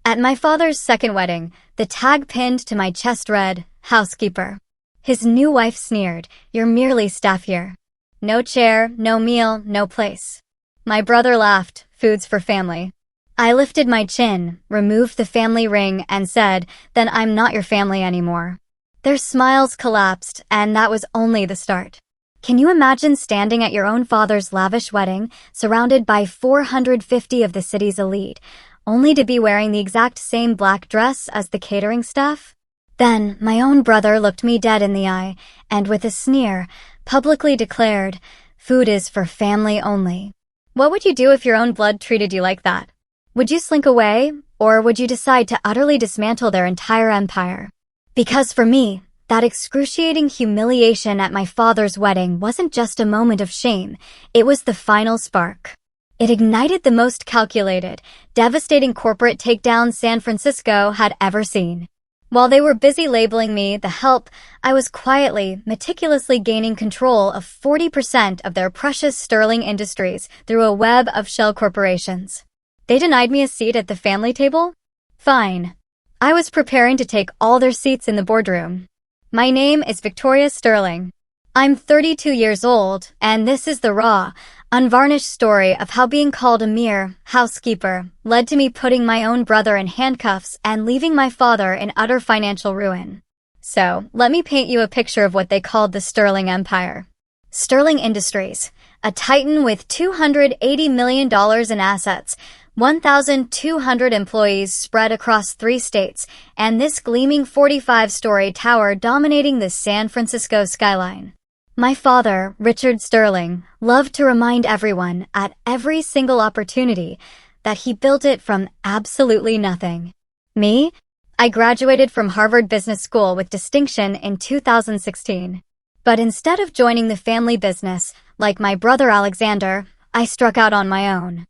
At my father's second wedding, the tag pinned to my chest read, Housekeeper. His new wife sneered, "You're merely staff here. No chair, no meal, no place." My brother laughed, "Food's for family." I lifted my chin, removed the family ring, and said, "Then I'm not your family anymore." Their smiles collapsed, and that was only the start. Can you imagine standing at your own father's lavish wedding, surrounded by 450 of the city's elite, only to be wearing the exact same black dress as the catering staff? Then, my own brother looked me dead in the eye, and with a sneer, publicly declared, "Food is for family only." What would you do if your own blood treated you like that? Would you slink away, or would you decide to utterly dismantle their entire empire? Because for me, that excruciating humiliation at my father's wedding wasn't just a moment of shame, it was the final spark. It ignited the most calculated, devastating corporate takedown San Francisco had ever seen. While they were busy labeling me the help, I was quietly, meticulously gaining control of 40% of their precious sterling industries through a web of shell corporations. They denied me a seat at the family table? Fine. I was preparing to take all their seats in the boardroom. My name is Victoria Sterling. I'm 32 years old, and this is the raw, unvarnished story of how being called a mere housekeeper led to me putting my own brother in handcuffs and leaving my father in utter financial ruin. So, let me paint you a picture of what they called the Sterling Empire. Sterling Industries, a titan with $280 million in assets, 1,200 employees spread across 3 states, and this gleaming 45-story tower dominating the San Francisco skyline. My father, Richard Sterling, loved to remind everyone at every single opportunity that he built it from absolutely nothing. Me? I graduated from Harvard Business School with distinction in 2016. But instead of joining the family business, like my brother Alexander, I struck out on my own.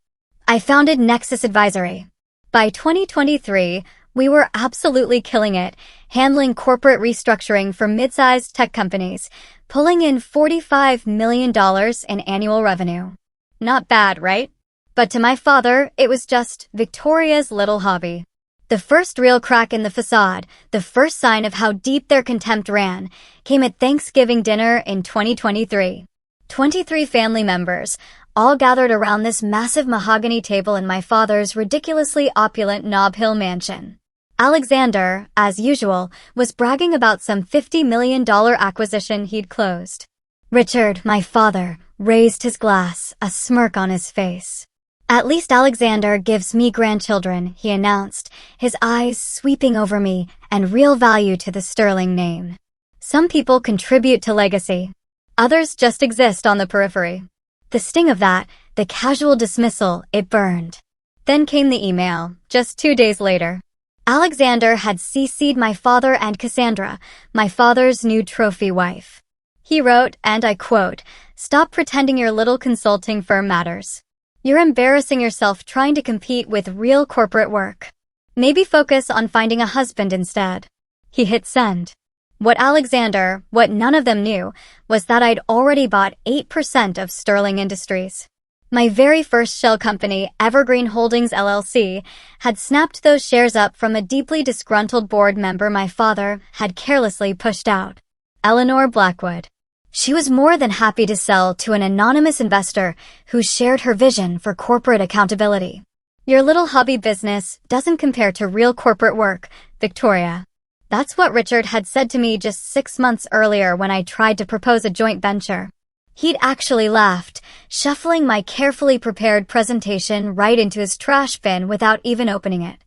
I founded Nexus Advisory. By 2023, we were absolutely killing it, handling corporate restructuring for mid-sized tech companies, pulling in $45 million in annual revenue. Not bad, right? But to my father, it was just Victoria's little hobby. The first real crack in the facade, the first sign of how deep their contempt ran, came at Thanksgiving dinner in 2023. 23 family members, all gathered around this massive mahogany table in my father's ridiculously opulent Nob Hill mansion. Alexander, as usual, was bragging about some $50 million acquisition he'd closed. Richard, my father, raised his glass, a smirk on his face. "At least Alexander gives me grandchildren," he announced, his eyes sweeping over me and real value to the Sterling name. Some people contribute to legacy. Others just exist on the periphery. The sting of that, the casual dismissal, it burned. Then came the email, just 2 days later. Alexander had CC'd my father and Cassandra, my father's new trophy wife. He wrote, and I quote, "Stop pretending your little consulting firm matters. You're embarrassing yourself trying to compete with real corporate work. Maybe focus on finding a husband instead." He hit send. What none of them knew, was that I'd already bought 8% of Sterling Industries. My very first shell company, Evergreen Holdings LLC, had snapped those shares up from a deeply disgruntled board member my father had carelessly pushed out, Eleanor Blackwood. She was more than happy to sell to an anonymous investor who shared her vision for corporate accountability. "Your little hobby business doesn't compare to real corporate work, Victoria." That's what Richard had said to me just 6 months earlier when I tried to propose a joint venture. He'd actually laughed, shuffling my carefully prepared presentation right into his trash bin without even opening it.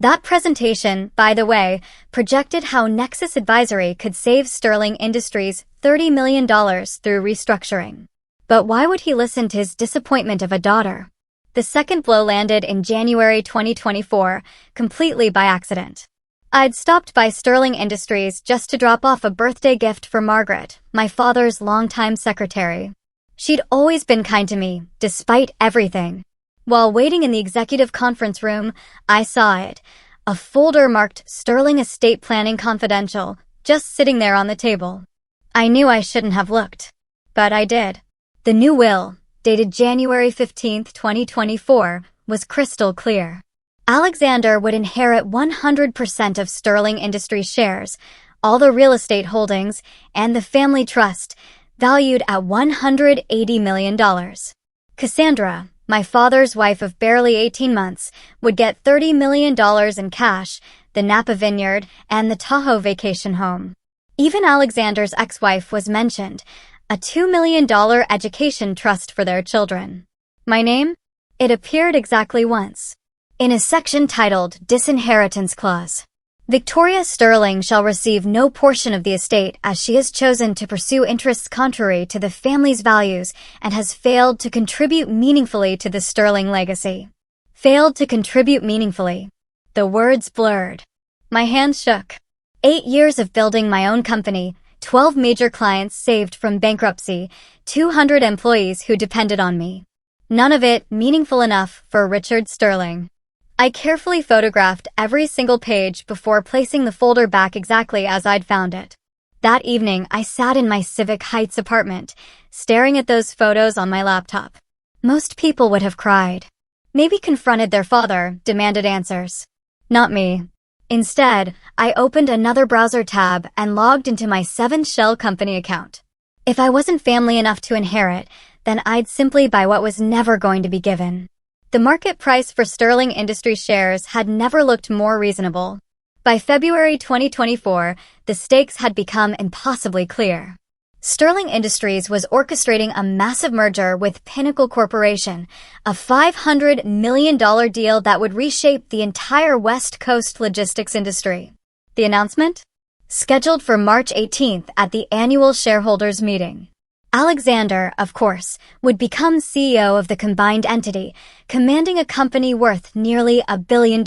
That presentation, by the way, projected how Nexus Advisory could save Sterling Industries $30 million through restructuring. But why would he listen to his disappointment of a daughter? The second blow landed in January 2024, completely by accident. I'd stopped by Sterling Industries just to drop off a birthday gift for Margaret, my father's longtime secretary. She'd always been kind to me, despite everything. While waiting in the executive conference room, I saw it, a folder marked Sterling Estate Planning Confidential, just sitting there on the table. I knew I shouldn't have looked, but I did. The new will, dated January 15, 2024, was crystal clear. Alexander would inherit 100% of Sterling Industries shares, all the real estate holdings, and the family trust, valued at $180 million. Cassandra, my father's wife of barely 18 months, would get $30 million in cash, the Napa Vineyard, and the Tahoe vacation home. Even Alexander's ex-wife was mentioned, a $2 million education trust for their children. My name? It appeared exactly once. In a section titled Disinheritance Clause. Victoria Sterling shall receive no portion of the estate as she has chosen to pursue interests contrary to the family's values and has failed to contribute meaningfully to the Sterling legacy. Failed to contribute meaningfully. The words blurred. My hands shook. 8 years of building my own company, 12 major clients saved from bankruptcy, 200 employees who depended on me. None of it meaningful enough for Richard Sterling. I carefully photographed every single page before placing the folder back exactly as I'd found it. That evening, I sat in my Civic Heights apartment, staring at those photos on my laptop. Most people would have cried. Maybe confronted their father, demanded answers. Not me. Instead, I opened another browser tab and logged into my 7-shell company account. If I wasn't family enough to inherit, then I'd simply buy what was never going to be given. The market price for Sterling Industries shares had never looked more reasonable. By February 2024, the stakes had become impossibly clear. Sterling Industries was orchestrating a massive merger with Pinnacle Corporation, a $500 million deal that would reshape the entire West Coast logistics industry. The announcement? Scheduled for March 18th at the annual shareholders meeting. Alexander, of course, would become CEO of the combined entity, commanding a company worth nearly $1 billion.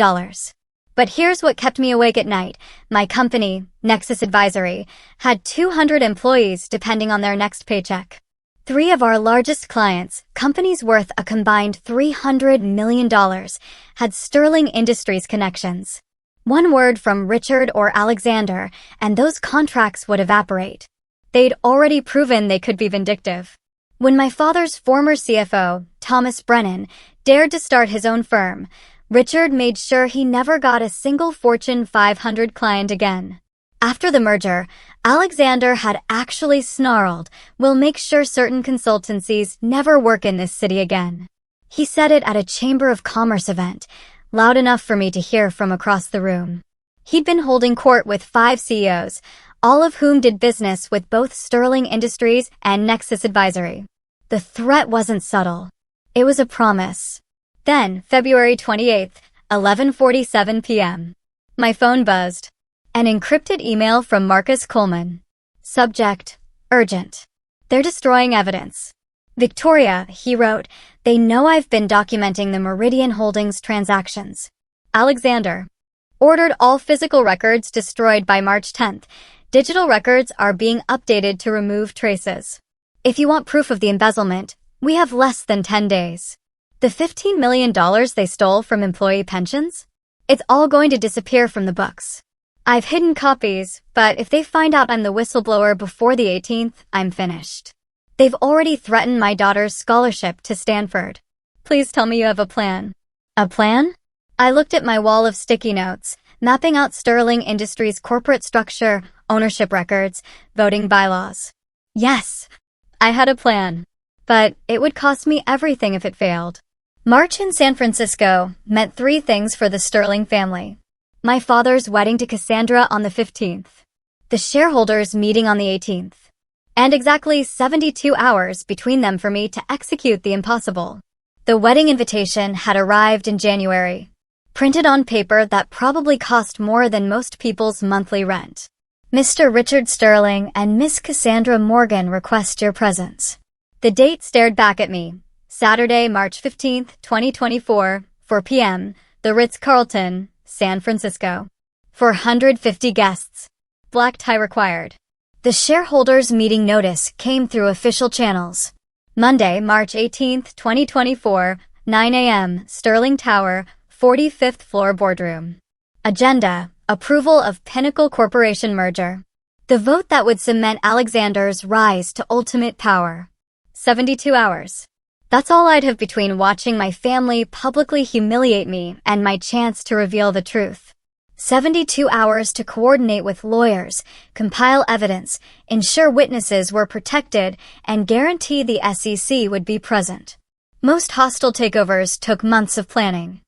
But here's what kept me awake at night. My company, Nexus Advisory, had 200 employees depending on their next paycheck. 3 of our largest clients, companies worth a combined $300 million, had Sterling Industries connections. One word from Richard or Alexander, and those contracts would evaporate. They'd already proven they could be vindictive. When my father's former CFO, Thomas Brennan, dared to start his own firm, Richard made sure he never got a single Fortune 500 client again. After the merger, Alexander had actually snarled, "We'll make sure certain consultancies never work in this city again." He said it at a Chamber of Commerce event, loud enough for me to hear from across the room. He'd been holding court with 5 CEOs, all of whom did business with both Sterling Industries and Nexus Advisory. The threat wasn't subtle. It was a promise. Then, February 28th, 11:47 p.m. My phone buzzed. An encrypted email from Marcus Coleman. Subject: Urgent. They're destroying evidence. Victoria, he wrote, they know I've been documenting the Meridian Holdings transactions. Alexander. Ordered all physical records destroyed by March 10th. Digital records are being updated to remove traces. If you want proof of the embezzlement, we have less than 10 days. The $15 million they stole from employee pensions? It's all going to disappear from the books. I've hidden copies, but if they find out I'm the whistleblower before the 18th, I'm finished. They've already threatened my daughter's scholarship to Stanford. Please tell me you have a plan. A plan? I looked at my wall of sticky notes, mapping out Sterling Industries' corporate structure, ownership records, voting bylaws. Yes, I had a plan. But it would cost me everything if it failed. March in San Francisco meant 3 things for the Sterling family. My father's wedding to Cassandra on the 15th. The shareholders meeting on the 18th. And exactly 72 hours between them for me to execute the impossible. The wedding invitation had arrived in January. Printed on paper that probably cost more than most people's monthly rent. Mr. Richard Sterling and Miss Cassandra Morgan request your presence. The date stared back at me. Saturday, March 15th, 2024, 4 p.m., the Ritz-Carlton, San Francisco. 450 guests. Black tie required. The shareholders meeting notice came through official channels. Monday, March 18th, 2024, 9 a.m., Sterling Tower, 45th floor boardroom. Agenda: approval of Pinnacle Corporation merger. The vote that would cement Alexander's rise to ultimate power. 72 hours. That's all I'd have between watching my family publicly humiliate me and my chance to reveal the truth. 72 hours to coordinate with lawyers, compile evidence, ensure witnesses were protected, and guarantee the SEC would be present. Most hostile takeovers took months of planning.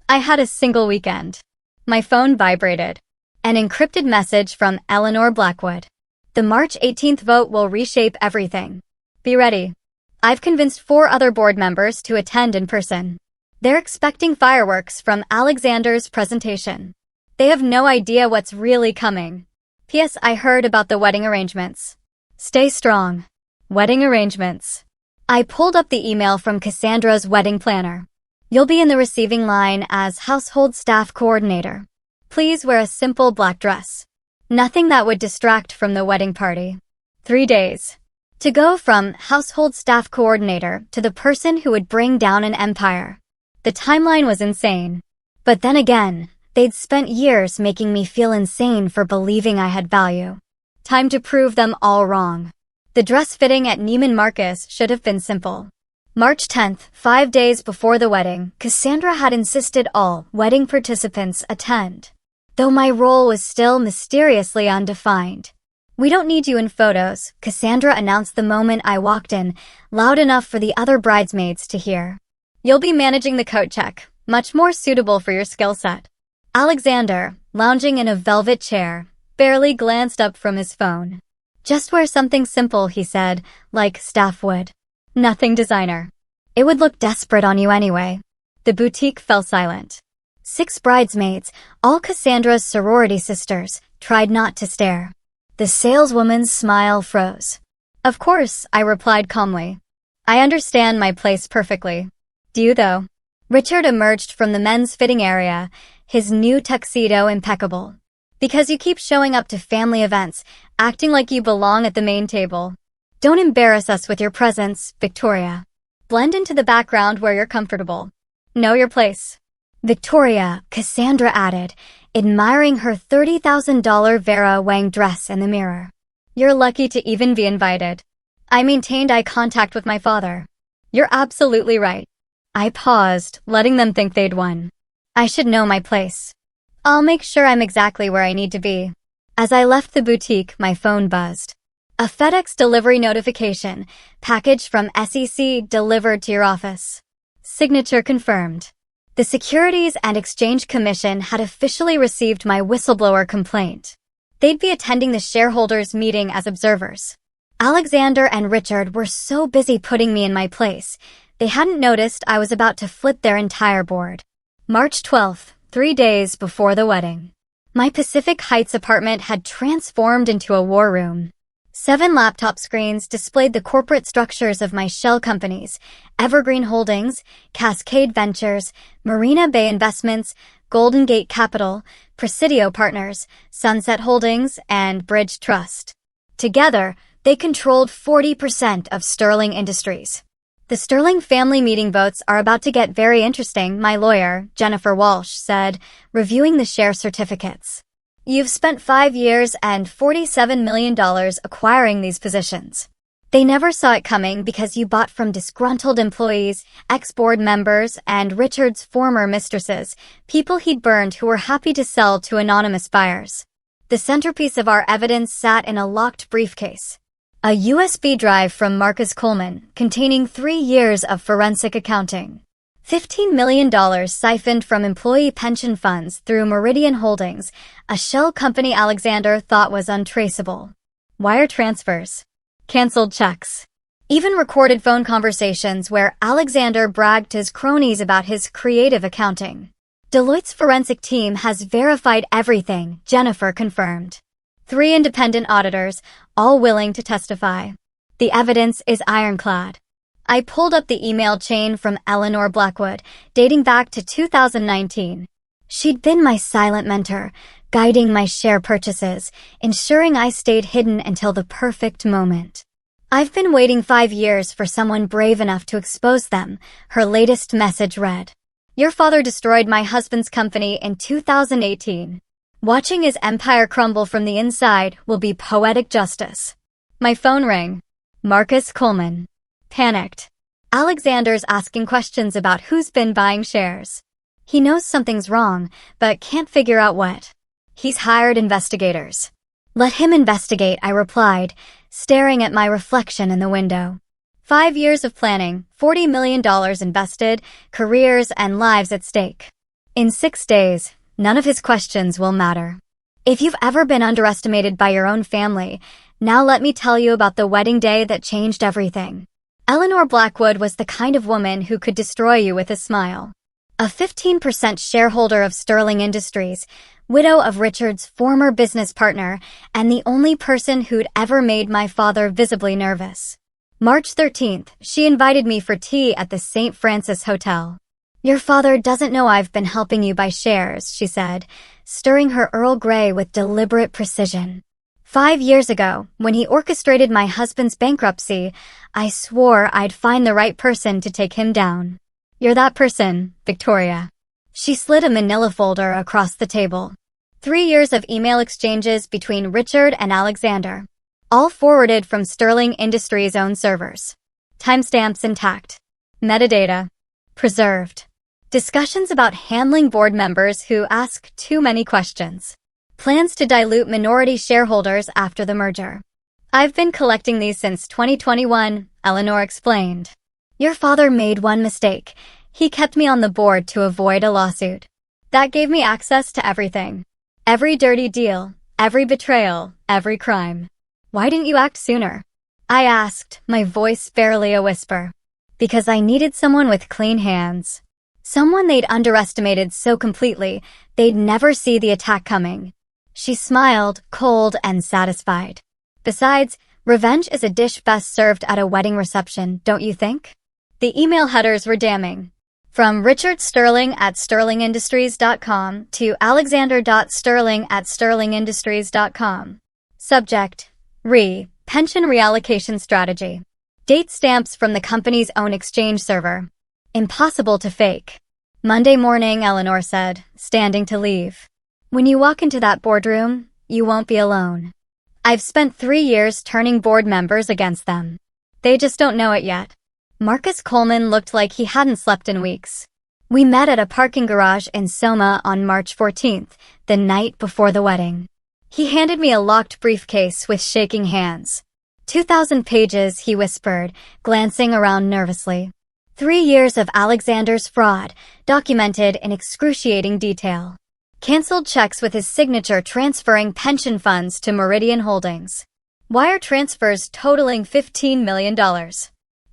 I had a single weekend. My phone vibrated. An encrypted message from Eleanor Blackwood. The March 18th vote will reshape everything. Be ready. I've convinced 4 other board members to attend in person. They're expecting fireworks from Alexander's presentation. They have no idea what's really coming. P.S. I heard about the wedding arrangements. Stay strong. Wedding arrangements. I pulled up the email from Cassandra's wedding planner. You'll be in the receiving line as household staff coordinator. Please wear a simple black dress. Nothing that would distract from the wedding party. 3 days. To go from household staff coordinator to the person who would bring down an empire. The timeline was insane. But then again, they'd spent years making me feel insane for believing I had value. Time to prove them all wrong. The dress fitting at Neiman Marcus should have been simple. March 10th, 5 days before the wedding, Cassandra had insisted all wedding participants attend. Though my role was still mysteriously undefined. We don't need you in photos, Cassandra announced the moment I walked in, loud enough for the other bridesmaids to hear. You'll be managing the coat check, much more suitable for your skill set. Alexander, lounging in a velvet chair, barely glanced up from his phone. Just wear something simple, he said, like staff would. Nothing designer. It would look desperate on you anyway. The boutique fell silent. 6 bridesmaids, all Cassandra's sorority sisters, tried not to stare. The saleswoman's smile froze. Of course, I replied calmly. I understand my place perfectly. Do you though? Richard emerged from the men's fitting area, his new tuxedo impeccable. Because you keep showing up to family events, acting like you belong at the main table. Don't embarrass us with your presence, Victoria. Blend into the background where you're comfortable. Know your place. Victoria, Cassandra added, admiring her $30,000 Vera Wang dress in the mirror. You're lucky to even be invited. I maintained eye contact with my father. You're absolutely right. I paused, letting them think they'd won. I should know my place. I'll make sure I'm exactly where I need to be. As I left the boutique, my phone buzzed. A FedEx delivery notification. Package from SEC delivered to your office. Signature confirmed. The Securities and Exchange Commission had officially received my whistleblower complaint. They'd be attending the shareholders' meeting as observers. Alexander and Richard were so busy putting me in my place, they hadn't noticed I was about to flip their entire board. March 12th, 3 days before the wedding. My Pacific Heights apartment had transformed into a war room. 7 laptop screens displayed the corporate structures of my shell companies, Evergreen Holdings, Cascade Ventures, Marina Bay Investments, Golden Gate Capital, Presidio Partners, Sunset Holdings, and Bridge Trust. Together, they controlled 40% of Sterling Industries. The Sterling family meeting votes are about to get very interesting, my lawyer, Jennifer Walsh, said, reviewing the share certificates. You've spent 5 years and $47 million acquiring these positions. They never saw it coming because you bought from disgruntled employees, ex-board members, and Richard's former mistresses, people he'd burned who were happy to sell to anonymous buyers. The centerpiece of our evidence sat in a locked briefcase. A USB drive from Marcus Coleman, containing 3 years of forensic accounting. $15 million siphoned from employee pension funds through Meridian Holdings, a shell company Alexander thought was untraceable. Wire transfers. Canceled checks. Even recorded phone conversations where Alexander bragged to his cronies about his creative accounting. Deloitte's forensic team has verified everything, Jennifer confirmed. 3 independent auditors, all willing to testify. The evidence is ironclad. I pulled up the email chain from Eleanor Blackwood, dating back to 2019. She'd been my silent mentor, guiding my share purchases, ensuring I stayed hidden until the perfect moment. I've been waiting 5 years for someone brave enough to expose them, her latest message read. Your father destroyed my husband's company in 2018. Watching his empire crumble from the inside will be poetic justice. My phone rang. Marcus Coleman. Panicked. Alexander's asking questions about who's been buying shares. He knows something's wrong, but can't figure out what. He's hired investigators. Let him investigate, I replied, staring at my reflection in the window. 5 years of planning, $40 million invested, careers and lives at stake. In 6 days, none of his questions will matter. If you've ever been underestimated by your own family, now let me tell you about the wedding day that changed everything. Eleanor Blackwood was the kind of woman who could destroy you with a smile. A 15% shareholder of Sterling Industries, widow of Richard's former business partner, and the only person who'd ever made my father visibly nervous. March 13th, she invited me for tea at the St. Francis Hotel. Your father doesn't know I've been helping you buy shares, she said, stirring her Earl Grey with deliberate precision. 5 years ago, when he orchestrated my husband's bankruptcy, I swore I'd find the right person to take him down. You're that person, Victoria. She slid a manila folder across the table. 3 years of email exchanges between Richard and Alexander. All forwarded from Sterling Industries' own servers. Timestamps intact. Metadata. Preserved. Discussions about handling board members who ask too many questions. Plans to dilute minority shareholders after the merger. I've been collecting these since 2021, Eleanor explained. Your father made one mistake. He kept me on the board to avoid a lawsuit. That gave me access to everything. Every dirty deal, every betrayal, every crime. Why didn't you act sooner? I asked, my voice barely a whisper. Because I needed someone with clean hands. Someone they'd underestimated so completely, they'd never see the attack coming. She smiled, cold and satisfied. Besides, revenge is a dish best served at a wedding reception, don't you think? The email headers were damning. From Richard Sterling at sterlingindustries.com to alexander.sterling at sterlingindustries.com. Subject: Pension reallocation strategy. Date stamps from the company's own exchange server. Impossible to fake. Monday morning, Eleanor said, standing to leave. When you walk into that boardroom, you won't be alone. I've spent 3 years turning board members against them. They just don't know it yet. Marcus Coleman looked like he hadn't slept in weeks. We met at a parking garage in Soma on March 14th, the night before the wedding. He handed me a locked briefcase with shaking hands. 2,000 pages, he whispered, glancing around nervously. 3 years of Alexander's fraud, documented in excruciating detail. Cancelled checks with his signature transferring pension funds to Meridian Holdings. Wire transfers totaling $15 million.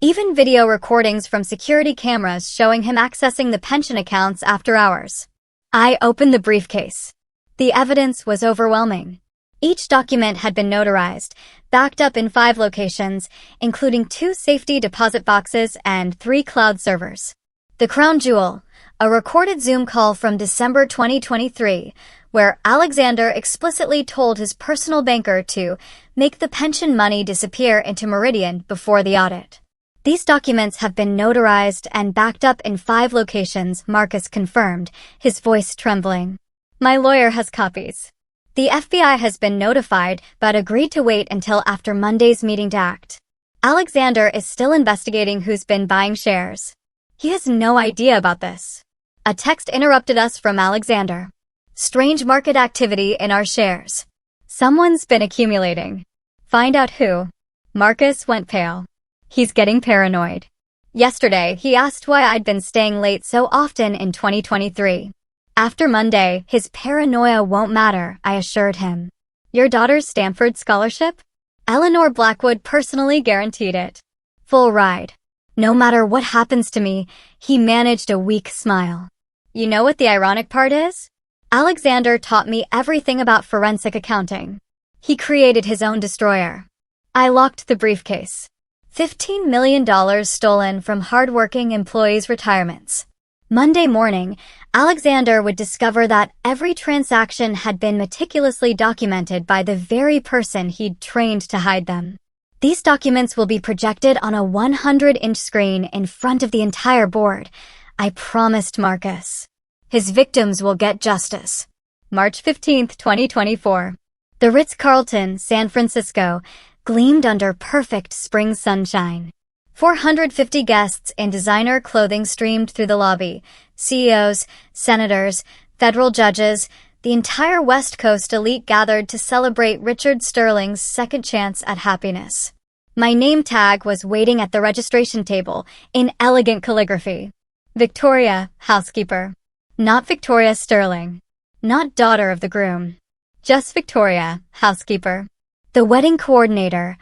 Even video recordings from security cameras showing him accessing the pension accounts after hours. I opened the briefcase. The evidence was overwhelming. Each document had been notarized, backed up in 5 locations, including 2 safety deposit boxes and 3 cloud servers. The crown jewel, a recorded Zoom call from December 2023, where Alexander explicitly told his personal banker to make the pension money disappear into Meridian before the audit. These documents have been notarized and backed up in 5 locations, Marcus confirmed, his voice trembling. My lawyer has copies. The FBI has been notified but agreed to wait until after Monday's meeting to act. Alexander is still investigating who's been buying shares. He has no idea about this. A text interrupted us from Alexander. Strange market activity in our shares. Someone's been accumulating. Find out who. Marcus went pale. He's getting paranoid. Yesterday, he asked why I'd been staying late so often in 2023. After Monday, his paranoia won't matter, I assured him. Your daughter's Stanford scholarship? Eleanor Blackwood personally guaranteed it. Full ride. No matter what happens to me, he managed a weak smile. You know what the ironic part is? Alexander taught me everything about forensic accounting. He created his own destroyer. I locked the briefcase. $15 million stolen from hardworking employees' retirements. Monday morning, Alexander would discover that every transaction had been meticulously documented by the very person he'd trained to hide them. These documents will be projected on a 100-inch screen in front of the entire board, I promised Marcus. His victims will get justice. March 15, 2024. The Ritz-Carlton, San Francisco, gleamed under perfect spring sunshine. 450 guests in designer clothing streamed through the lobby. CEOs, senators, federal judges, the entire West Coast elite gathered to celebrate Richard Sterling's second chance at happiness. My name tag was waiting at the registration table in elegant calligraphy. Victoria, housekeeper. Not Victoria Sterling. Not daughter of the groom. Just Victoria, housekeeper. The wedding coordinator,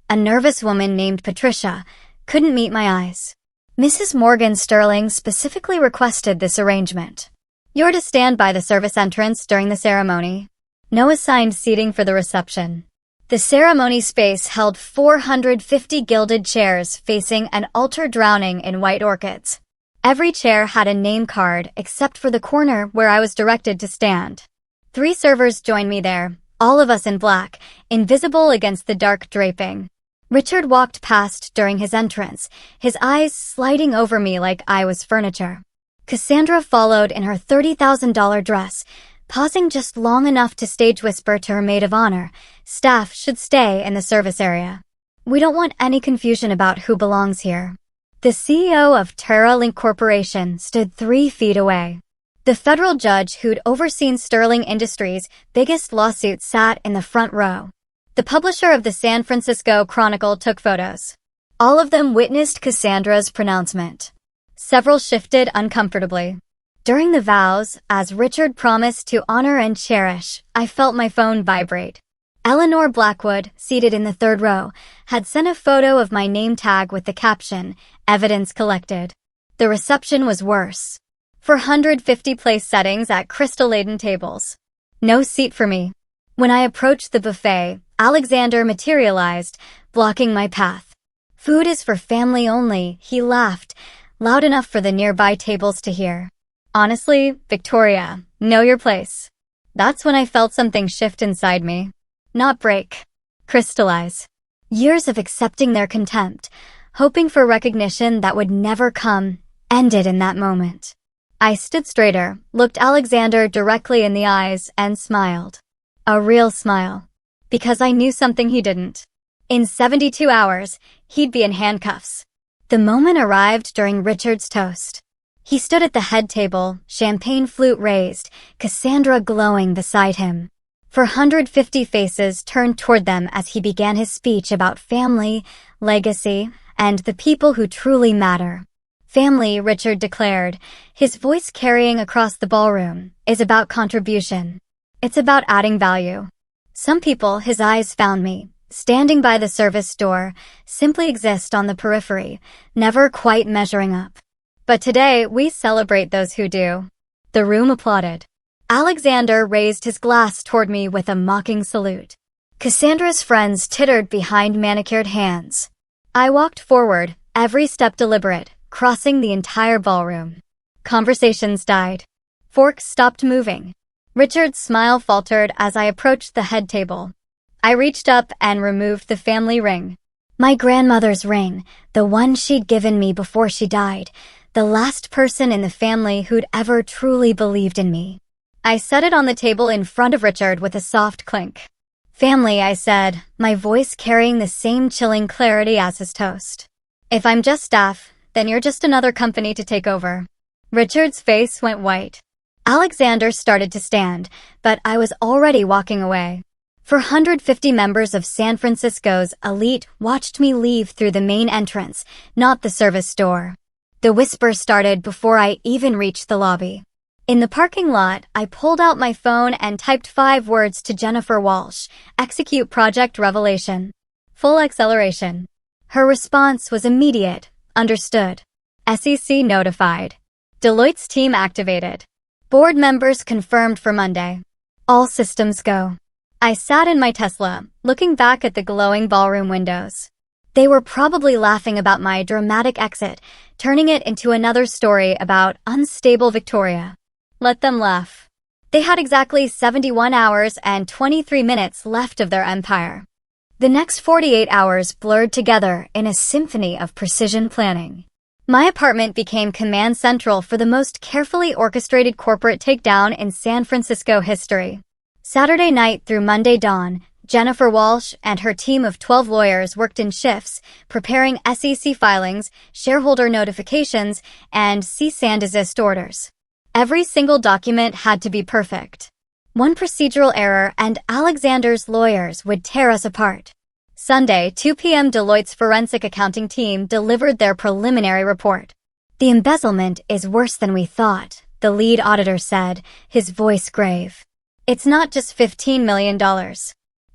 a nervous woman named Patricia, couldn't meet my eyes. Mrs. Morgan Sterling specifically requested this arrangement. You're to stand by the service entrance during the ceremony. No assigned seating for the reception. The ceremony space held 450 gilded chairs facing an altar drowning in white orchids. Every chair had a name card except for the corner where I was directed to stand. 3 servers joined me there, all of us in black, invisible against the dark draping. Richard walked past during his entrance, his eyes sliding over me like I was furniture. Cassandra followed in her $30,000 dress, pausing just long enough to stage whisper to her maid of honor, staff should stay in the service area. We don't want any confusion about who belongs here. The CEO of TerraLink Corporation stood 3 feet away. The federal judge who'd overseen Sterling Industries' biggest lawsuit sat in the front row. The publisher of the San Francisco Chronicle took photos. All of them witnessed Cassandra's pronouncement. Several shifted uncomfortably. During the vows, as Richard promised to honor and cherish, I felt my phone vibrate. Eleanor Blackwood, seated in the 3rd row, had sent a photo of my name tag with the caption, "Evidence collected." The reception was worse. 450 place settings at crystal-laden tables. No seat for me. When I approached the buffet, Alexander materialized, blocking my path. "Food is for family only," he laughed, loud enough for the nearby tables to hear. Honestly, Victoria, know your place. That's when I felt something shift inside me. Not break. Crystallize. Years of accepting their contempt, hoping for recognition that would never come, ended in that moment. I stood straighter, looked Alexander directly in the eyes, and smiled. A real smile. Because I knew something he didn't. In 72 hours, he'd be in handcuffs. The moment arrived during Richard's toast. He stood at the head table, champagne flute raised, Cassandra glowing beside him. 450 faces turned toward them as he began his speech about family, legacy, and the people who truly matter. Family, Richard declared, his voice carrying across the ballroom, is about contribution. It's about adding value. Some people, his eyes found me, standing by the service door, simply exist on the periphery, never quite measuring up. But today, we celebrate those who do. The room applauded. Alexander raised his glass toward me with a mocking salute. Cassandra's friends tittered behind manicured hands. I walked forward, every step deliberate, crossing the entire ballroom. Conversations died. Forks stopped moving. Richard's smile faltered as I approached the head table. I reached up and removed the family ring. My grandmother's ring, the one she'd given me before she died, the last person in the family who'd ever truly believed in me. I set it on the table in front of Richard with a soft clink. "Family," I said, my voice carrying the same chilling clarity as his toast. "If I'm just staff, then you're just another company to take over." Richard's face went white. Alexander started to stand, but I was already walking away. 450 members of San Francisco's elite watched me leave through the main entrance, not the service door. The whisper started before I even reached the lobby. In the parking lot, I pulled out my phone and typed 5 words to Jennifer Walsh, "Execute Project Revelation." Full acceleration. Her response was immediate, "Understood." SEC notified. Deloitte's team activated. Board members confirmed for Monday. All systems go. I sat in my Tesla, looking back at the glowing ballroom windows. They were probably laughing about my dramatic exit, turning it into another story about unstable Victoria. Let them laugh. They had exactly 71 hours and 23 minutes left of their empire. The next 48 hours blurred together in a symphony of precision planning. My apartment became command central for the most carefully orchestrated corporate takedown in San Francisco history. Saturday night through Monday dawn, Jennifer Walsh and her team of 12 lawyers worked in shifts, preparing SEC filings, shareholder notifications, and cease and desist orders. Every single document had to be perfect. One procedural error and Alexander's lawyers would tear us apart. Sunday, 2 p.m. Deloitte's forensic accounting team delivered their preliminary report. The embezzlement is worse than we thought, the lead auditor said, his voice grave. It's not just $15 million.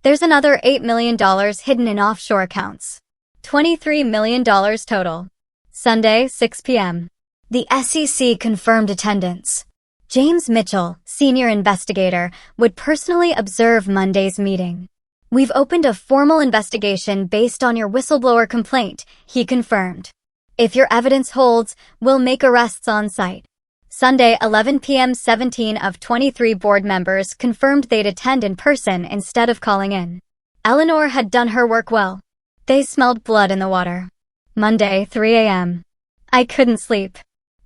There's another $8 million hidden in offshore accounts. $23 million total. Sunday, 6 p.m. The SEC confirmed attendance. James Mitchell, senior investigator, would personally observe Monday's meeting. We've opened a formal investigation based on your whistleblower complaint, he confirmed. If your evidence holds, we'll make arrests on site. Sunday, 11 p.m. 17 of 23 board members confirmed they'd attend in person instead of calling in. Eleanor had done her work well. They smelled blood in the water. Monday, 3 a.m. I couldn't sleep.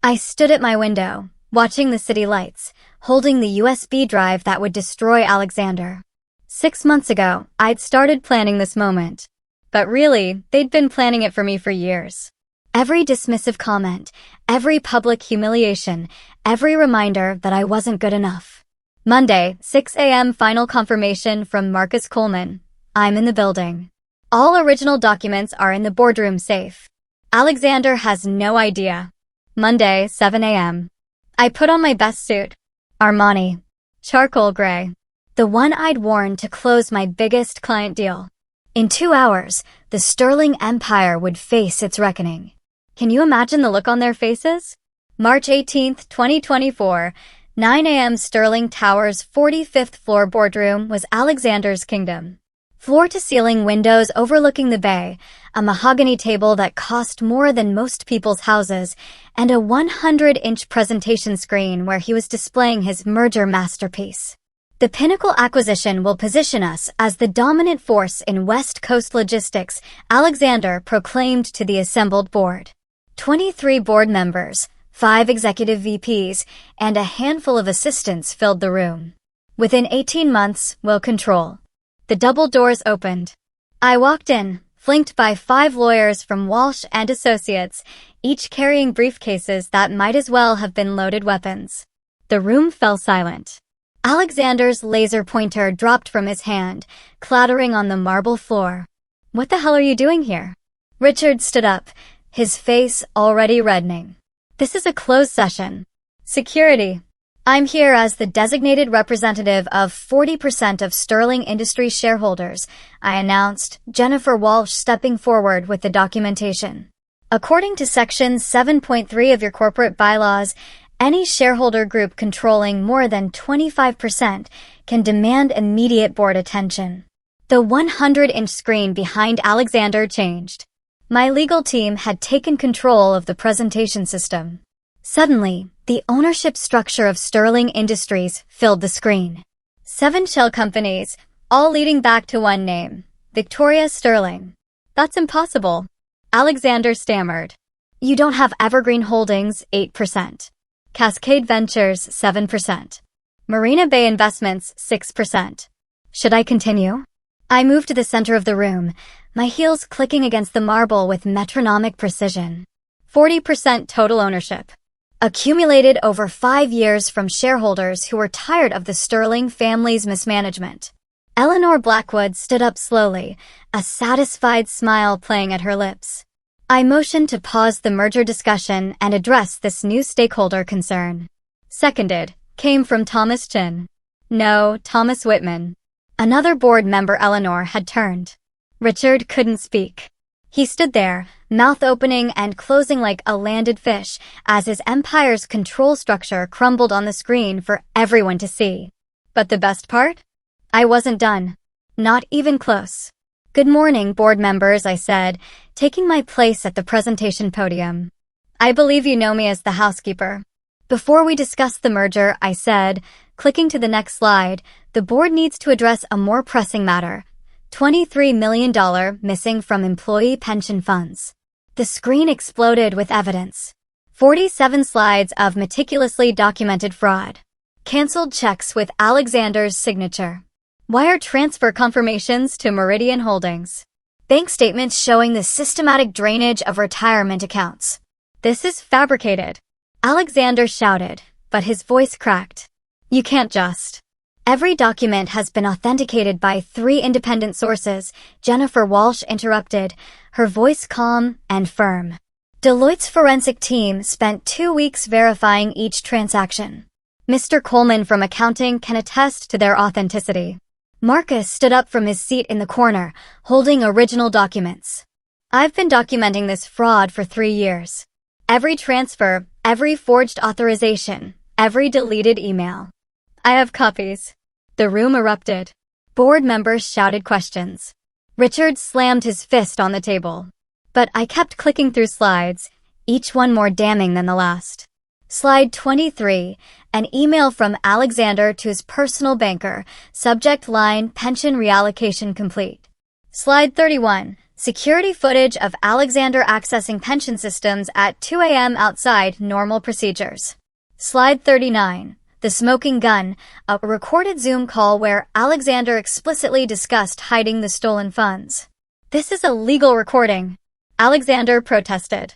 I stood at my window, watching the city lights, holding the USB drive that would destroy Alexander. 6 months ago, I'd started planning this moment. But really, they'd been planning it for me for years. Every dismissive comment, every public humiliation, every reminder that I wasn't good enough. Monday, 6 a.m. Final confirmation from Marcus Coleman. I'm in the building. All original documents are in the boardroom safe. Alexander has no idea. Monday, 7 a.m. I put on my best suit. Armani. Charcoal gray. The one I'd worn to close my biggest client deal. In 2 hours, the Sterling Empire would face its reckoning. Can you imagine the look on their faces? March 18, 2024, 9 a.m. Sterling Tower's 45th floor boardroom was Alexander's kingdom. Floor-to-ceiling windows overlooking the bay, a mahogany table that cost more than most people's houses, and a 100-inch presentation screen where he was displaying his merger masterpiece. The Pinnacle acquisition will position us as the dominant force in West Coast logistics, Alexander proclaimed to the assembled board. 23 board members, 5 executive VPs, and a handful of assistants filled the room. Within 18 months, we'll control. The double doors opened. I walked in, flanked by 5 lawyers from Walsh and Associates, each carrying briefcases that might as well have been loaded weapons. The room fell silent. Alexander's laser pointer dropped from his hand, clattering on the marble floor. What the hell are you doing here? Richard stood up, his face already reddening. This is a closed session. Security. I'm here as the designated representative of 40% of Sterling Industries shareholders, I announced, Jennifer Walsh stepping forward with the documentation. According to Section 7.3 of your corporate bylaws, any shareholder group controlling more than 25% can demand immediate board attention. The 100-inch screen behind Alexander changed. My legal team had taken control of the presentation system. Suddenly, the ownership structure of Sterling Industries filled the screen. 7 shell companies, all leading back to one name, Victoria Sterling. That's impossible. Alexander stammered. You don't have Evergreen Holdings, 8%. Cascade Ventures, 7%. Marina Bay Investments, 6%. Should I continue? I moved to the center of the room, my heels clicking against the marble with metronomic precision. 40% total ownership. Accumulated over 5 years from shareholders who were tired of the Sterling family's mismanagement. Eleanor Blackwood stood up slowly, a satisfied smile playing at her lips. I motioned to pause the merger discussion and address this new stakeholder concern. Seconded, came from Thomas Chin. No, Thomas Whitman. Another board member Eleanor had turned. Richard couldn't speak. He stood there, mouth opening and closing like a landed fish, as his empire's control structure crumbled on the screen for everyone to see. But the best part? I wasn't done. Not even close. Good morning, board members, I said, taking my place at the presentation podium. I believe you know me as the housekeeper. Before we discuss the merger, I said, clicking to the next slide, the board needs to address a more pressing matter. $23 million missing from employee pension funds. The screen exploded with evidence. 47 slides of meticulously documented fraud. Canceled checks with Alexander's signature. Wire transfer confirmations to Meridian Holdings. Bank statements showing the systematic drainage of retirement accounts. This is fabricated. Alexander shouted, but his voice cracked. You can't just. Every document has been authenticated by 3 independent sources, Jennifer Walsh interrupted, her voice calm and firm. Deloitte's forensic team spent 2 weeks verifying each transaction. Mr. Coleman from accounting can attest to their authenticity. Marcus stood up from his seat in the corner, holding original documents. I've been documenting this fraud for 3 years. Every transfer, every forged authorization, every deleted email. I have copies. The room erupted. Board members shouted questions. Richard slammed his fist on the table. But I kept clicking through slides, each one more damning than the last. Slide 23, an email from Alexander to his personal banker, subject line pension reallocation complete. Slide 31, security footage of Alexander accessing pension systems at 2 a.m. outside normal procedures. Slide 39, the smoking gun, a recorded Zoom call where Alexander explicitly discussed hiding the stolen funds. This is a legal recording. Alexander protested.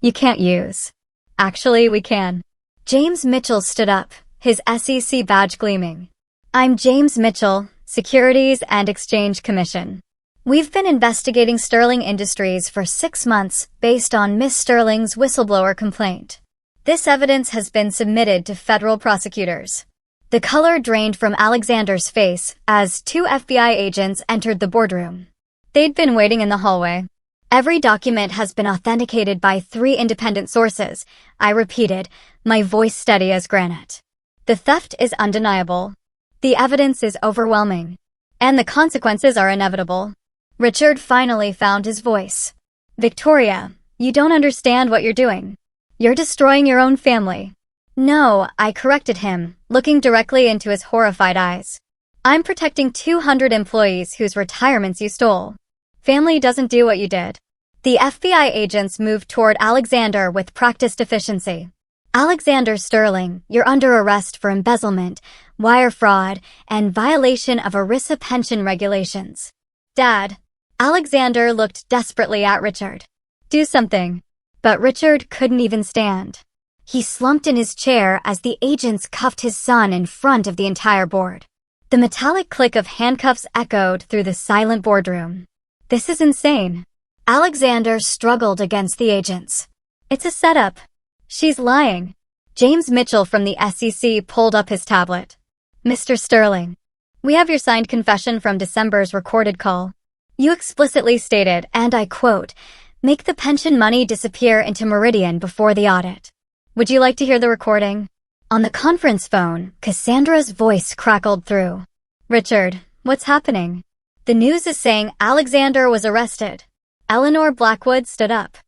You can't use. Actually, we can. James Mitchell stood up, his SEC badge gleaming. I'm James Mitchell, Securities and Exchange Commission. We've been investigating Sterling Industries for 6 months based on Miss Sterling's whistleblower complaint. This evidence has been submitted to federal prosecutors. The color drained from Alexander's face as 2 FBI agents entered the boardroom. They'd been waiting in the hallway. Every document has been authenticated by 3 independent sources, I repeated, my voice steady as granite. The theft is undeniable. The evidence is overwhelming. And the consequences are inevitable. Richard finally found his voice. Victoria, you don't understand what you're doing. You're destroying your own family. No, I corrected him, looking directly into his horrified eyes. I'm protecting 200 employees whose retirements you stole. Family doesn't do what you did. The FBI agents moved toward Alexander with practiced efficiency. Alexander Sterling, you're under arrest for embezzlement, wire fraud, and violation of ERISA pension regulations. Dad. Alexander looked desperately at Richard. Do something. But Richard couldn't even stand. He slumped in his chair as the agents cuffed his son in front of the entire board. The metallic click of handcuffs echoed through the silent boardroom. This is insane. Alexander struggled against the agents. It's a setup. She's lying. James Mitchell from the SEC pulled up his tablet. Mr. Sterling, we have your signed confession from December's recorded call. You explicitly stated, and I quote, make the pension money disappear into Meridian before the audit. Would you like to hear the recording? On the conference phone, Cassandra's voice crackled through. Richard, what's happening? The news is saying Alexander was arrested. Eleanor Blackwood stood up.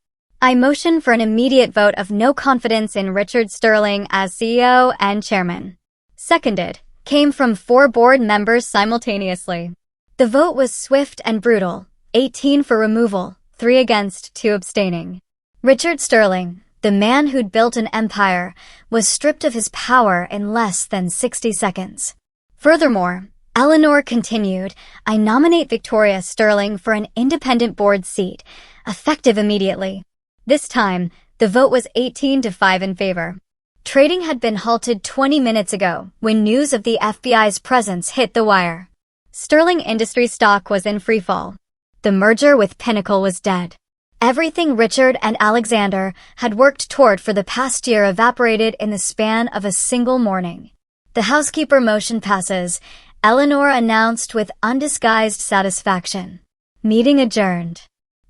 I motion for an immediate vote of no confidence in Richard Sterling as CEO and chairman. Seconded, came from 4 board members simultaneously. The vote was swift and brutal, 18 for removal, 3 against, 2 abstaining. Richard Sterling, the man who'd built an empire, was stripped of his power in less than 60 seconds. Furthermore, Eleanor continued, I nominate Victoria Sterling for an independent board seat, effective immediately. This time, the vote was 18-5 in favor. Trading had been halted 20 minutes ago when news of the FBI's presence hit the wire. Sterling Industries stock was in freefall. The merger with Pinnacle was dead. Everything Richard and Alexander had worked toward for the past year evaporated in the span of a single morning. The housekeeper motion passes, Eleanor announced with undisguised satisfaction. Meeting adjourned.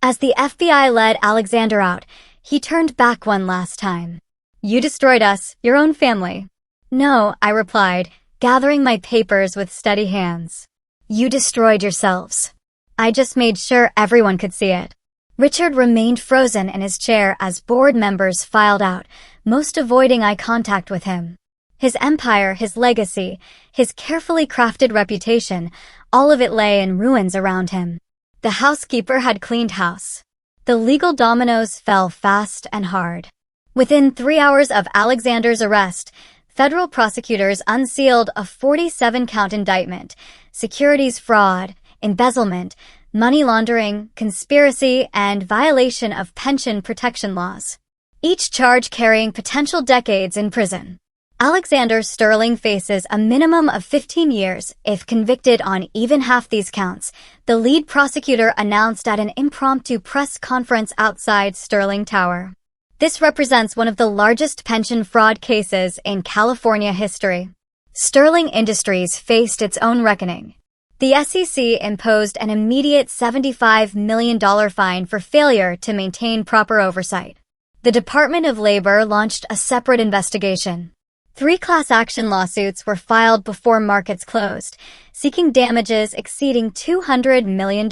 As the FBI led Alexander out, he turned back one last time. You destroyed us, your own family. No, I replied, gathering my papers with steady hands. You destroyed yourselves. I just made sure everyone could see it. Richard remained frozen in his chair as board members filed out, most avoiding eye contact with him. His empire, his legacy, his carefully crafted reputation, all of it lay in ruins around him. The housekeeper had cleaned house. The legal dominoes fell fast and hard. Within 3 hours of Alexander's arrest, federal prosecutors unsealed a 47-count indictment, securities fraud, embezzlement, money laundering, conspiracy, and violation of pension protection laws. Each charge carrying potential decades in prison. Alexander Sterling faces a minimum of 15 years if convicted on even half these counts, the lead prosecutor announced at an impromptu press conference outside Sterling Tower. This represents one of the largest pension fraud cases in California history. Sterling Industries faced its own reckoning. The SEC imposed an immediate $75 million fine for failure to maintain proper oversight. The Department of Labor launched a separate investigation. 3 class action lawsuits were filed before markets closed, seeking damages exceeding $200 million.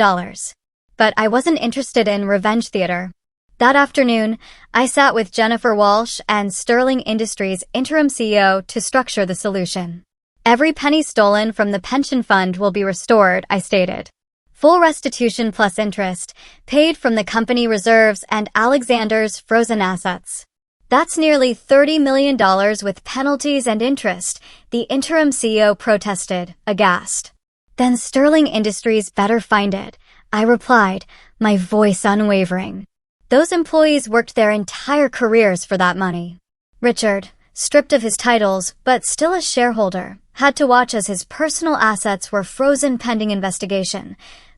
But I wasn't interested in revenge theater. That afternoon, I sat with Jennifer Walsh and Sterling Industries' interim CEO to structure the solution. Every penny stolen from the pension fund will be restored, I stated. Full restitution plus interest, paid from the company reserves and Alexander's frozen assets. That's nearly $30 million with penalties and interest, the interim CEO protested, aghast. Then Sterling Industries better find it, I replied, my voice unwavering. Those employees worked their entire careers for that money. Richard, stripped of his titles, but still a shareholder, had to watch as his personal assets were frozen pending investigation.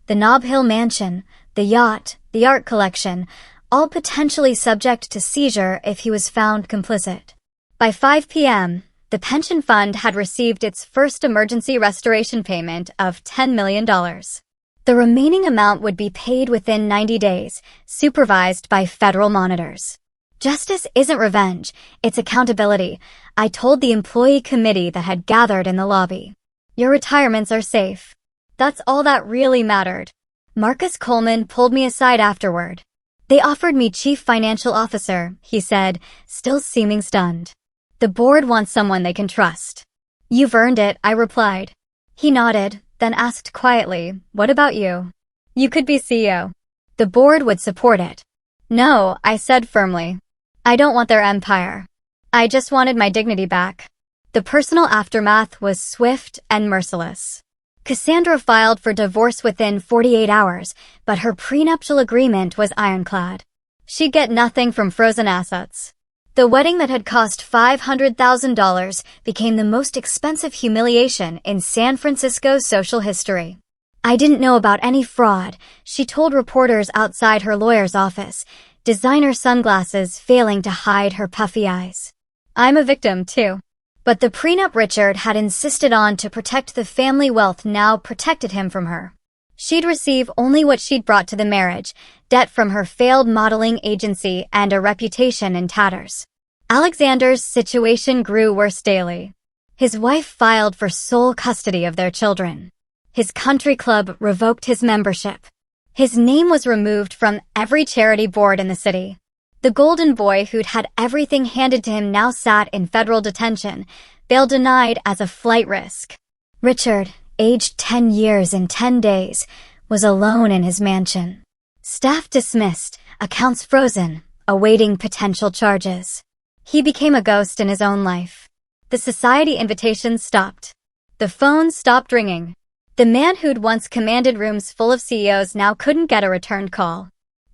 The Nob Hill mansion, the yacht, the art collection, all potentially subject to seizure if he was found complicit. By 5 p.m., the pension fund had received its first emergency restoration payment of $10 million. The remaining amount would be paid within 90 days, supervised by federal monitors. Justice isn't revenge, it's accountability, I told the employee committee that had gathered in the lobby. Your retirements are safe. That's all that really mattered. Marcus Coleman pulled me aside afterward. They offered me chief financial officer, he said, still seeming stunned. The board wants someone they can trust. You've earned it, I replied. He nodded, then asked quietly, what about you? You could be CEO. The board would support it. No, I said firmly. I don't want their empire. I just wanted my dignity back. The personal aftermath was swift and merciless. Cassandra filed for divorce within 48 hours, but her prenuptial agreement was ironclad. She'd get nothing from frozen assets. The wedding that had cost $500,000 became the most expensive humiliation in San Francisco's social history. I didn't know about any fraud, she told reporters outside her lawyer's office, designer sunglasses failing to hide her puffy eyes. I'm a victim, too. But the prenup Richard had insisted on to protect the family wealth now protected him from her. She'd receive only what she'd brought to the marriage, debt from her failed modeling agency and a reputation in tatters. Alexander's situation grew worse daily. His wife filed for sole custody of their children. His country club revoked his membership. His name was removed from every charity board in the city. The golden boy who'd had everything handed to him now sat in federal detention, bail denied as a flight risk. Richard, aged 10 years in 10 days, was alone in his mansion. Staff dismissed, accounts frozen, awaiting potential charges. He became a ghost in his own life. The society invitations stopped. The phone stopped ringing. The man who'd once commanded rooms full of CEOs now couldn't get a returned call.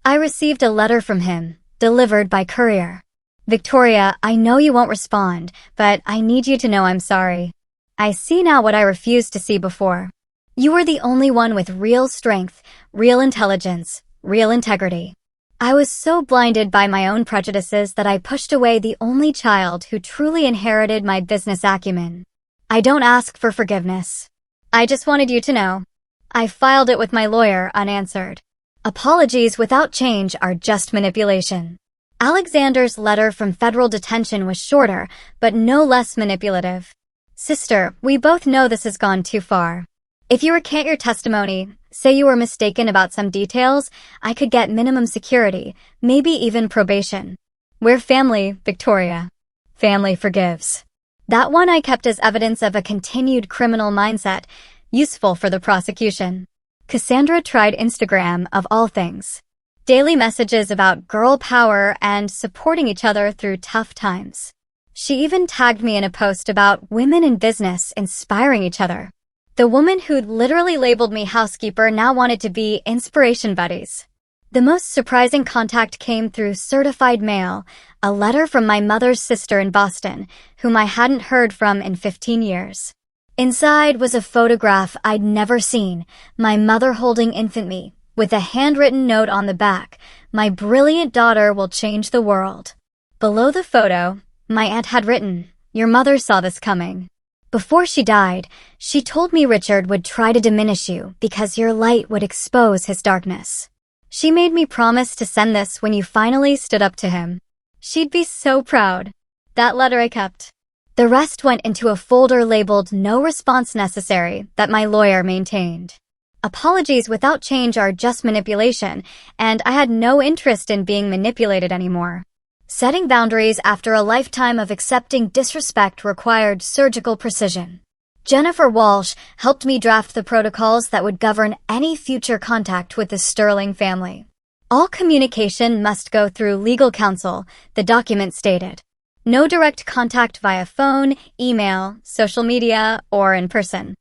I received a letter from him, delivered by courier. Victoria, I know you won't respond, but I need you to know I'm sorry. I see now what I refused to see before. You were the only one with real strength, real intelligence, real integrity. I was so blinded by my own prejudices that I pushed away the only child who truly inherited my business acumen. I don't ask for forgiveness. I just wanted you to know. I filed it with my lawyer unanswered. Apologies without change are just manipulation. Alexander's letter from federal detention was shorter, but no less manipulative. Sister, we both know this has gone too far. If you recant your testimony, say you were mistaken about some details, I could get minimum security, maybe even probation. We're family, Victoria. Family forgives. That one I kept as evidence of a continued criminal mindset, useful for the prosecution. Cassandra tried Instagram of all things. Daily messages about girl power and supporting each other through tough times. She even tagged me in a post about women in business inspiring each other. The woman who'd literally labeled me housekeeper now wanted to be inspiration buddies. The most surprising contact came through certified mail, a letter from my mother's sister in Boston, whom I hadn't heard from in 15 years. Inside was a photograph I'd never seen, my mother holding infant me, with a handwritten note on the back, "My brilliant daughter will change the world." Below the photo, my aunt had written, "Your mother saw this coming. Before she died, she told me Richard would try to diminish you because your light would expose his darkness. She made me promise to send this when you finally stood up to him. She'd be so proud." That letter I kept. The rest went into a folder labeled "No response necessary" that my lawyer maintained. Apologies without change are just manipulation, and I had no interest in being manipulated anymore. Setting boundaries after a lifetime of accepting disrespect required surgical precision. Jennifer Walsh helped me draft the protocols that would govern any future contact with the Sterling family. All communication must go through legal counsel, the document stated. No direct contact via phone, email, social media, or in person.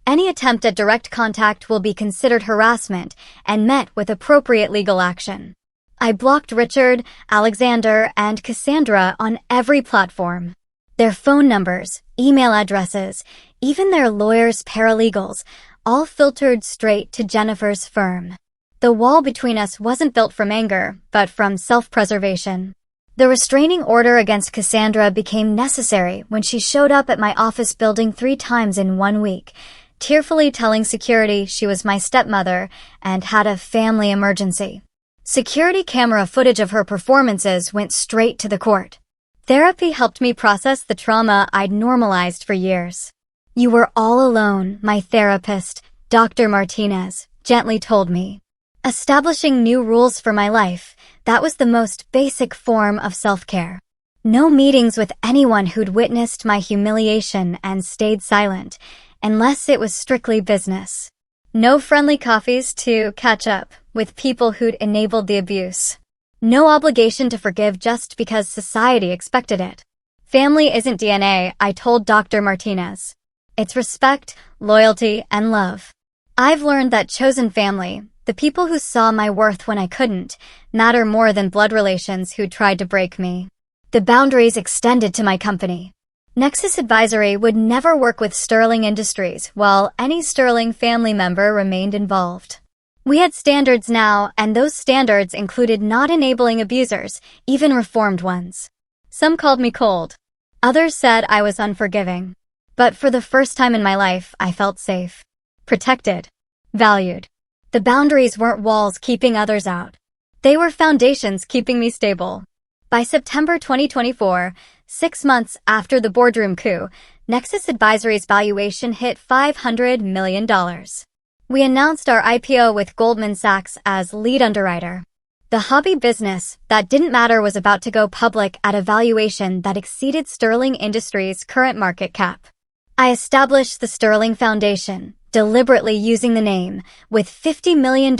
Any attempt at direct contact will be considered harassment and met with appropriate legal action. I blocked Richard, Alexander, and Cassandra on every platform. Their phone numbers, email addresses, even their lawyers' paralegals, all filtered straight to Jennifer's firm. The wall between us wasn't built from anger, but from self-preservation. The restraining order against Cassandra became necessary when she showed up at my office building 3 times in 1 week, tearfully telling security she was my stepmother and had a family emergency. Security camera footage of her performances went straight to the court. Therapy helped me process the trauma I'd normalized for years. "You were all alone," my therapist, Dr. Martinez, gently told me. Establishing new rules for my life, that was the most basic form of self-care. No meetings with anyone who'd witnessed my humiliation and stayed silent, unless it was strictly business. No friendly coffees to catch up with people who'd enabled the abuse. No obligation to forgive just because society expected it. Family isn't DNA, I told Dr. Martinez. It's respect, loyalty, and love. I've learned that chosen family, the people who saw my worth when I couldn't, matter more than blood relations who tried to break me. The boundaries extended to my company. Nexus Advisory would never work with Sterling Industries while any Sterling family member remained involved. We had standards now, and those standards included not enabling abusers, even reformed ones. Some called me cold. Others said I was unforgiving. But for the first time in my life, I felt safe, protected, valued. The boundaries weren't walls keeping others out. They were foundations keeping me stable. By September 2024, 6 months after the boardroom coup, Nexus Advisory's valuation hit $500 million. We announced our IPO with Goldman Sachs as lead underwriter. The hobby business that didn't matter was about to go public at a valuation that exceeded Sterling Industries' current market cap. I established the Sterling Foundation, deliberately using the name, with $50 million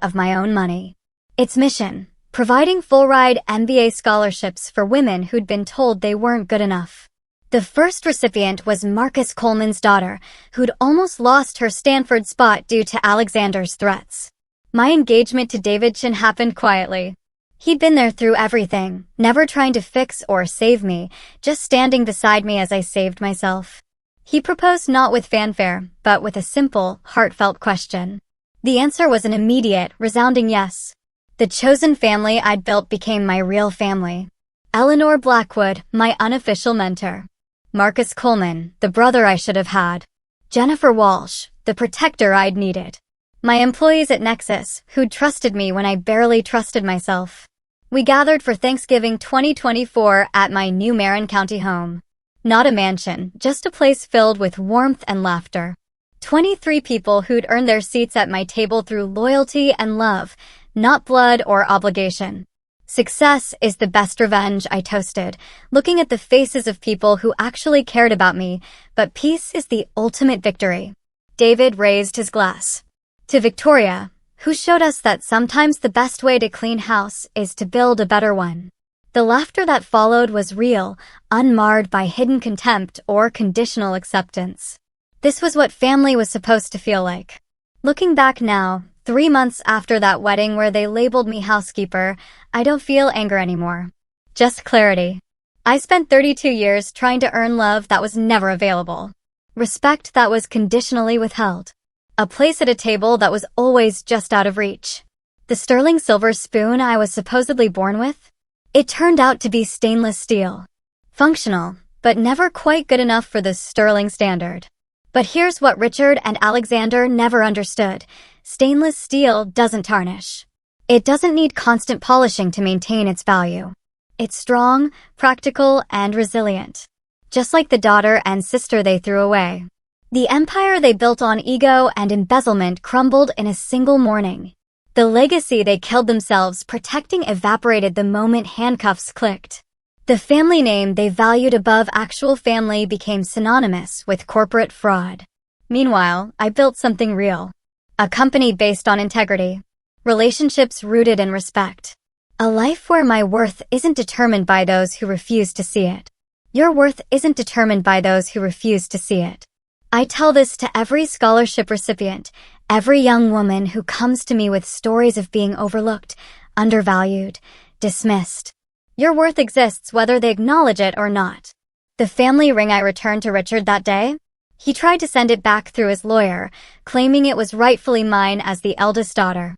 of my own money. Its mission: providing full-ride MBA scholarships for women who'd been told they weren't good enough. The first recipient was Marcus Coleman's daughter, who'd almost lost her Stanford spot due to Alexander's threats. My engagement to David Chin happened quietly. He'd been there through everything, never trying to fix or save me, just standing beside me as I saved myself. He proposed not with fanfare, but with a simple, heartfelt question. The answer was an immediate, resounding yes. The chosen family I'd built became my real family. Eleanor Blackwood, my unofficial mentor. Marcus Coleman, the brother I should have had. Jennifer Walsh, the protector I'd needed. My employees at Nexus, who'd trusted me when I barely trusted myself. We gathered for Thanksgiving 2024 at my new Marin County home. Not a mansion, just a place filled with warmth and laughter. 23 people who'd earned their seats at my table through loyalty and love, not blood or obligation. Success is the best revenge, I toasted, looking at the faces of people who actually cared about me, but peace is the ultimate victory. David raised his glass. To Victoria, who showed us that sometimes the best way to clean house is to build a better one. The laughter that followed was real, unmarred by hidden contempt or conditional acceptance. This was what family was supposed to feel like. Looking back now, 3 months after that wedding where they labeled me housekeeper, I don't feel anger anymore. Just clarity. I spent 32 years trying to earn love that was never available. Respect that was conditionally withheld. A place at a table that was always just out of reach. The sterling silver spoon I was supposedly born with? It turned out to be stainless steel. Functional, but never quite good enough for the sterling standard. But here's what Richard and Alexander never understood. Stainless steel doesn't tarnish. It doesn't need constant polishing to maintain its value. It's strong, practical, and resilient. Just like the daughter and sister they threw away. The empire they built on ego and embezzlement crumbled in a single morning. The legacy they killed themselves protecting evaporated the moment handcuffs clicked. The family name they valued above actual family became synonymous with corporate fraud. Meanwhile, I built something real. A company based on integrity. Relationships rooted in respect. A life where my worth isn't determined by those who refuse to see it. Your worth isn't determined by those who refuse to see it. I tell this to every scholarship recipient, every young woman who comes to me with stories of being overlooked, undervalued, dismissed. Your worth exists whether they acknowledge it or not. The family ring I returned to Richard that day? He tried to send it back through his lawyer, claiming it was rightfully mine as the eldest daughter.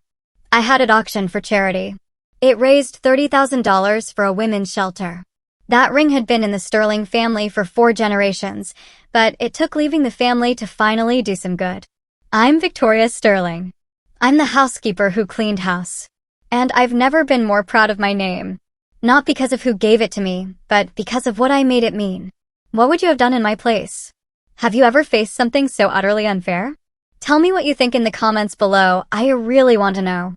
I had it auctioned for charity. It raised $30,000 for a women's shelter. That ring had been in the Sterling family for 4 generations, but it took leaving the family to finally do some good. I'm Victoria Sterling. I'm the housekeeper who cleaned house. And I've never been more proud of my name. Not because of who gave it to me, but because of what I made it mean. What would you have done in my place? Have you ever faced something so utterly unfair? Tell me what you think in the comments below. I really want to know.